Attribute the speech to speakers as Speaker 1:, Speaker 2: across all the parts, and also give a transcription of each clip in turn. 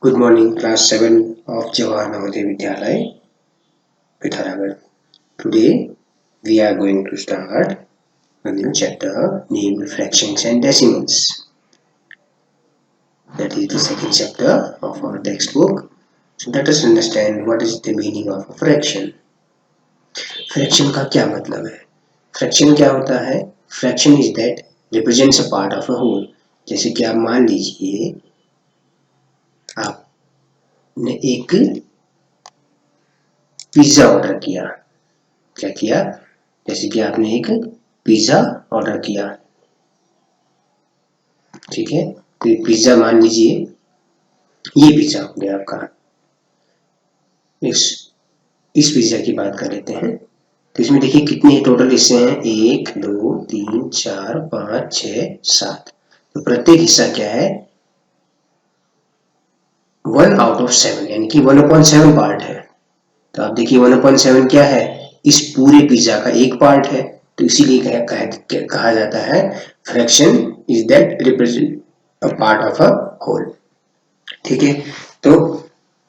Speaker 1: Good morning, class 7 of Jawahar Navodaya Vidyalaya, Pithoragarh. Today we are going to start a new chapter named Fractions and Decimals. That is the second chapter of our textbook. So let us understand what is the meaning of a fraction. Fraction का क्या मतलब है? Fraction क्या होता है? Fraction is that represents a part of a whole. जैसे कि आप मान लीजिए आपने एक पिज्जा ऑर्डर किया। क्या किया? जैसे कि आपने एक पिज्जा ऑर्डर किया, ठीक है। तो ये पिज्जा मान लीजिए ये पिज्जा हो गया आपका। इस पिज्जा की बात कर लेते हैं। तो इसमें देखिए कितने टोटल हिस्से हैं, 1 2 3 4 5 6 7। तो प्रत्येक हिस्सा क्या है, 1 आउट ऑफ 7 यानी कि 1/7 पार्ट है। तो आप देखिए 1/7 क्या है, इस पूरे पिज्जा का एक पार्ट है। तो इसीलिए कहा जाता है fraction is that represent a part of a whole. ठीक है। तो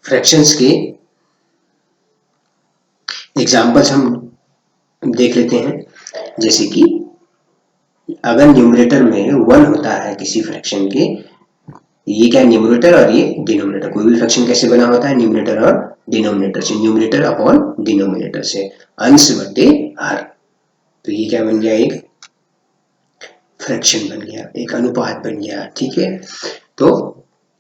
Speaker 1: फ्रैक्शंस के एग्जांपल्स हम देख लेते हैं। जैसे कि अगर न्यूमरेटर में 1 होता है किसी फ्रैक्शन के, ये क्या न्यूमरेटर और ये डिनोमिनेटर। कोई भी फ्रैक्शन कैसे बना होता है, न्यूमरेटर और डिनोमिनेटर से, न्यूमरेटर अपॉन डिनोमिनेटर से, अंश बटे हर। तो ये क्या बन गया, एक फ्रैक्शन बन गया, एक अनुपात बन गया। ठीक है। तो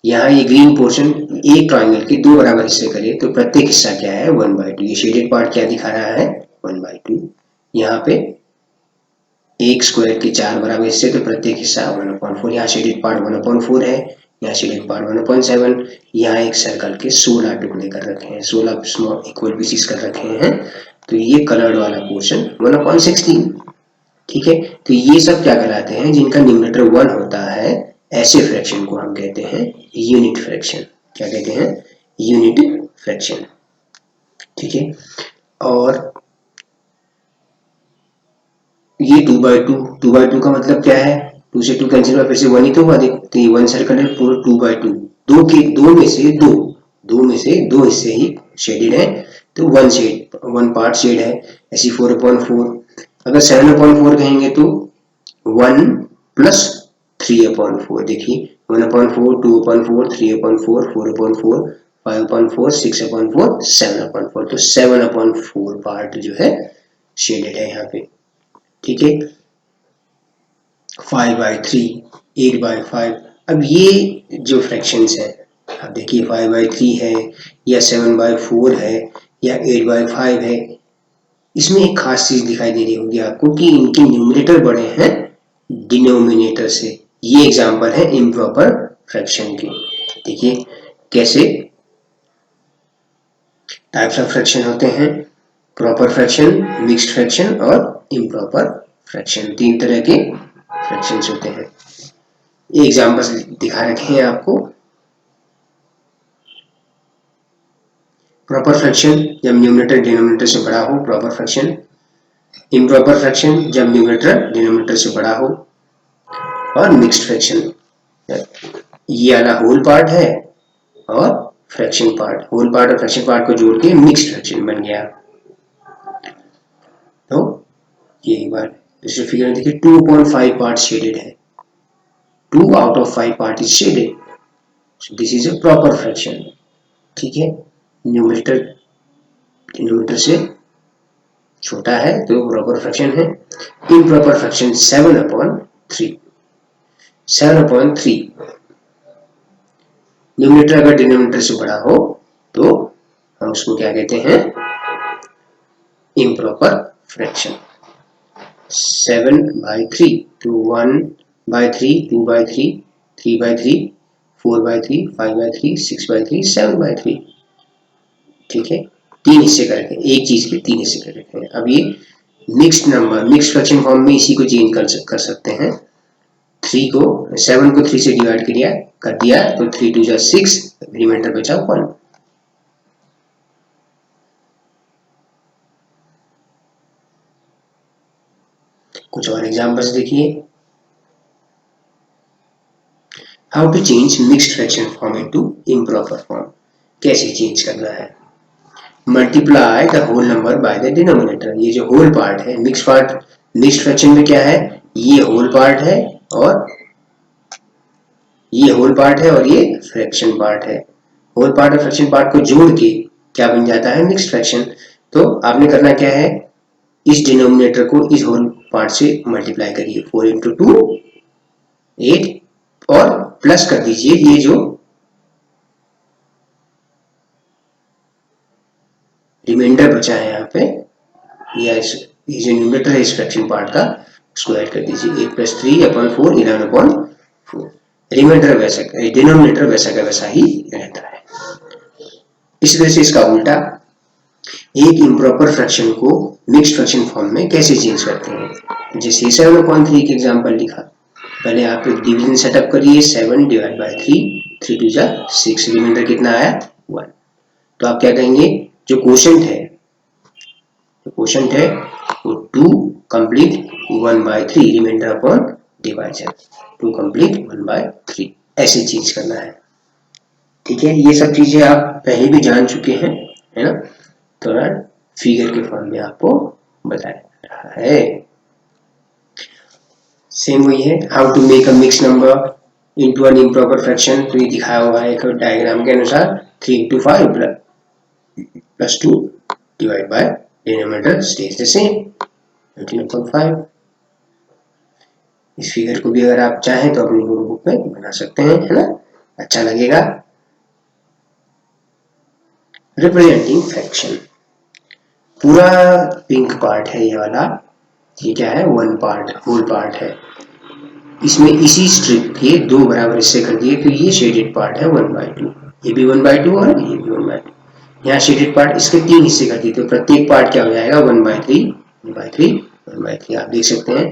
Speaker 1: यहाँ ये ग्रीन पोर्शन एक ट्रायंगल के दो बराबर हिस्से करे तो प्रत्येक हिस्सा क्या है, 1/2। ये शेडेड पार्ट क्या दिखा रहा है, 1/2। यहाँ पे एक स्क्वायर के 4 बराबर हिस्से तो प्रत्येक हिस्सा 1/4। यहाँ शेडेड पार्ट 1/4 है, यहाँ शेडेड पार्ट 1/7। यहाँ एक सर्कल के 16 टुकड़े कर रखे हैं, 16 स्मॉल इक्वल पीसीस कर रखे हैं। तो ये कलर्ड वाला पोर्शन 1/16। ठीक है। तो ये सब क्या कहलाते हैं, जिनका न्यूमरेटर 1 होता है, ऐसे फ्रैक्शन को हम कहते हैं यूनिट फ्रैक्शन। क्या कहते हैं, यूनिट फ्रैक्शन। ठीक है। और ये 2/2 का मतलब क्या है, 2 से 2 कैंसिल हुआ, फिर से 1 ही तो हुआ। देखते हैं 1 सर्कल है, पूरा 2/2। दो में से दो हिस्से ही शेडेड है, तो 1 पार्ट शेड है। ऐसी 4/4। अगर 7/4 कहेंगे तो 1 प्लस 3/4। देखिए 1/4 2/4 3/4 4/4 5/4 6/4 7/4। तो 7/4 पार्ट जो है शेडेड है यहाँ पे। ठीक है। 5/3 8/5। अब ये जो फ्रैक्शंस है, आप देखिए 5/3 है या 7/4 है या 8/5 है, इसमें एक खास चीज दिखाई दे रही होगी आपको कि इनके न्यूमरेटर बड़े हैं डिनोमिनेटर से। ये एग्जांपल है इम्प्रॉपर फ्रैक्शन के। देखिए कैसे टाइप्स ऑफ फ्रैक्शन होते हैं, प्रॉपर फ्रैक्शन, मिक्स्ड फ्रैक्शन और इम्प्रॉपर फ्रैक्शन। 3 तरह के फ्रैक्शंस होते हैं। ये एग्जांपल्स दिखा रखे हैं आपको। प्रॉपर फ्रैक्शन जब न्यूमरेटर डिनोमिनेटर से बड़ा हो, प्रॉपर फ्रैक्शन। इम्प्रॉपर फ्रैक्शन जब न्यूमरेटर डिनोमिनेटर से बड़ा हो। और मिक्स्ड फ्रैक्शन, ये वाला होल पार्ट है और फ्रैक्शन पार्ट, होल पार्ट और फ्रैक्शन पार्ट को जोड़ के मिक्स्ड फ्रैक्शन बन गया। तो ये एक बार दूसरे फिगर में देखिए 2/5 पार्ट शेडेड है, 2 out of 5 part is shaded, so this is a proper fraction। ठीक है। न्यूमरेटर डिनोमिनेटर से छोटा है तो प्रॉपर फ्रैक्शन है। Improper fraction 7/3। 7/3 न्यूमरेटर अगर डिनोमिनेटर से बड़ा हो तो हम उसको क्या कहते हैं, इम्प्रॉपर फ्रैक्शन। 7/3 तो 1/3 2/3 3/3 4/3 5/3 6/3 7/3। ठीक है। 3 हिस्से कर रखे हैं, एक चीज के 3 हिस्से कर रखे हैं। अब ये mixed number, mixed fraction form में इसी को चेंज कर सकते हैं। 7 को 3 से डिवाइड कर दिया तो 3 2 6, रिमाइंडर बचा 1। कुछ और एग्जांपल्स देखिए। How to change mixed fraction form into improper form, कैसे चेंज करना है। Multiply the whole number by the denominator, ये जो होल पार्ट है मिक्स्ड फ्रैक्शन में क्या है, ये होल पार्ट है और ये होल पार्ट है और ये फ्रैक्शन पार्ट है। होल पार्ट और फ्रैक्शन पार्ट को जोड़ के क्या बन जाता है, मिक्स्ड फ्रैक्शन। तो आपने करना क्या है, इस डिनोमिनेटर को इस होल पार्ट से मल्टीप्लाई करिए, 4 इंटू 2 8 और प्लस कर दीजिए ये जो रिमाइंडर बचा है यहाँ पे, या ये जो न्यूमरेटर है इस फ्रैक्शन पार्ट का, उसको ऐड कर दीजिए। 8 प्लस 3 अपॉन 4 11 अपॉन 4। रिमाइंडर वैसा, डिनोमिनेटर वैसा का वैसा ही रहता है। इसी तरह से इसका उल्टा, एक इम्प्रॉपर फ्रैक्शन को मिक्स्ड फ्रैक्शन फॉर्म में कैसे चेंज करते हैं। जैसे 7/3 के एग्जांपल लिखा, पहले आप एक डिवीजन सेटअप करिए, 7 डिवाइड बाय 3, 3 2 जा 6, रिमाइंडर कितना आया 1। तो आप क्या कहेंगे, जो क्वोशंट है वो 2 complete 1/3, remainder upon division 2 complete 1/3, ऐसे चेंज करना है। ठीक है, ये सब चीजें आप पहले भी जान चुके हैं, है ना। थोड़ा फिगर के फॉर्म में आपको बताया रहा है। सेम वही है, how to make a mix number into an improper fraction. तो ये दिखाया हुआ है एक डायग्राम के अनुसार, 3 into 5 plus 2 divide by denominator stage the same 13/5। इस फिगर को भी अगर आप चाहें तो अपनी नोटबुक में बना सकते हैं, है ना, अच्छा लगेगा। रिप्रेजेंटिंग फ्रैक्शन, पूरा पिंक पार्ट है ये वाला, ये क्या है, वन पार्ट, होल पार्ट है। इसमें इसी स्ट्रिप के दो बराबर हिस्से कर दिए, तो ये शेडेड पार्ट है 1/2, ये भी 1/2 और ये भी 1/2। यहाँ शेडेड पार्ट इसके 3 हिस्से कर दिए, तो प्रत्येक पार्ट क्या हो जाएगा 1/3 1/3 1/3। आप देख सकते हैं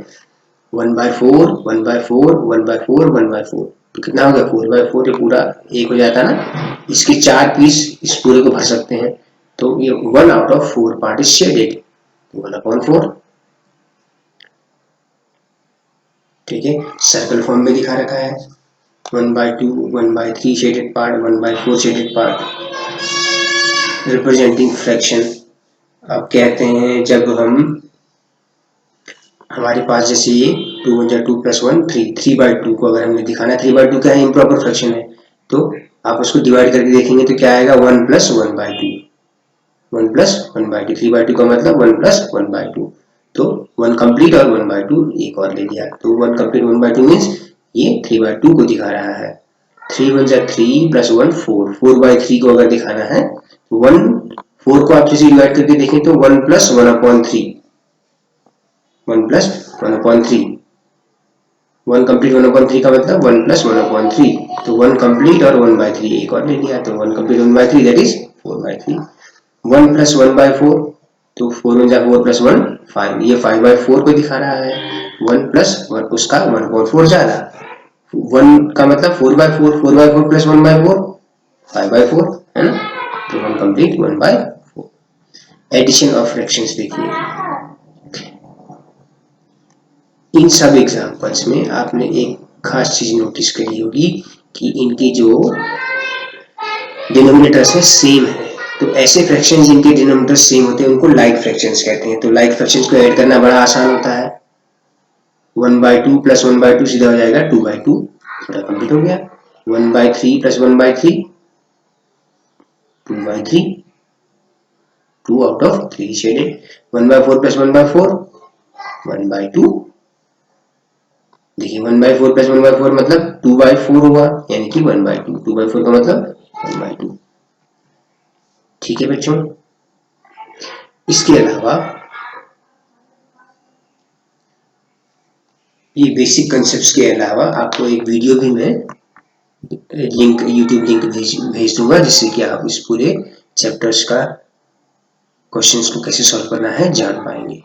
Speaker 1: 1/4 1/4 1/4 1/4, तो कितना हो गया 4/4, ये पूरा एक हो जाता है ना। इसके 4 पीस इस पूरे को भर सकते हैं, तो ये 1 out of 4 part is shaded, 1/4। ठीक है, सर्कल फॉर्म में दिखा रखा है, 1/2 1/3 shaded part, 1/4 shaded part. Representing fraction, अब कहते हैं जब हमारे पास जैसे ये 2 1 2 + 1 3, 3/2 को अगर हमने दिखाना है, 3/2 क्या है, इम्प्रॉपर फ्रैक्शन है, तो आप उसको डिवाइड करके देखेंगे तो क्या आएगा 1 + 1/2, 1 + 1/2, 3/2 का मतलब 1 + 1/2, तो 1 कंप्लीट और 1/2 एक और ले लिया, तो 1 कंप्लीट 1/2 मीन्स ये 3/2 को दिखा रहा है। 3 1 3 + 1 4, 4/3 को अगर दिखाना है, 1 4 को आप जैसे डिवाइड करके देखें तो 1 + 1/3, 1 + 1/3, 1 कंप्लीट 1/3 का मतलब 1 + 1/3, तो 1 कंप्लीट और 1/3 एक और ले लिया, तो 1 कंप्लीट 1/3 दैट इज 4/3। 1 + 1/4, तो 4 1 4 + 1 5, ये 5/4 को दिखा रहा है। 1 + 1 उसका 1/4 ज्यादा, 1 का मतलब 4/4, 4/4 + 1/4 5/4, है ना, तो 1 कंप्लीट 1/4। एडिशन ऑफ फ्रैक्शंस देखिए, इन सब एग्जांपल्स में आपने एक खास चीज नोटिस करी होगी कि इनके जो डिनोमिनेटर्स है सेम है, तो ऐसे फ्रैक्शन जिनके डिनोमिनेटर्स सेम होते हैं उनको लाइक फ्रैक्शंस कहते हैं। तो लाइक फ्रैक्शंस को ऐड करना बड़ा आसान होता है, 1/2 + 1/2 सीधा हो जाएगा 2/2, पूरा कंप्लीट हो गया। 1/3 + 1/3 2/3, 2 आउट ऑफ 3 शेडेड। 1/4 + 1/4 1/2, देखिए 1/4 + 1/4 मतलब 2/4 हुआ, यानी कि 1/2, 2/4 का मतलब 1/2। ठीक है बच्चों, इसके अलावा ये बेसिक कंसेप्ट्स के अलावा आपको एक वीडियो भी मैं लिंक, यूट्यूब लिंक भेज दूंगा, जिससे कि आप इस पूरे चैप्टर्स का क्वेश्चंस को कैसे सॉल्व करना है जान पाएंगे।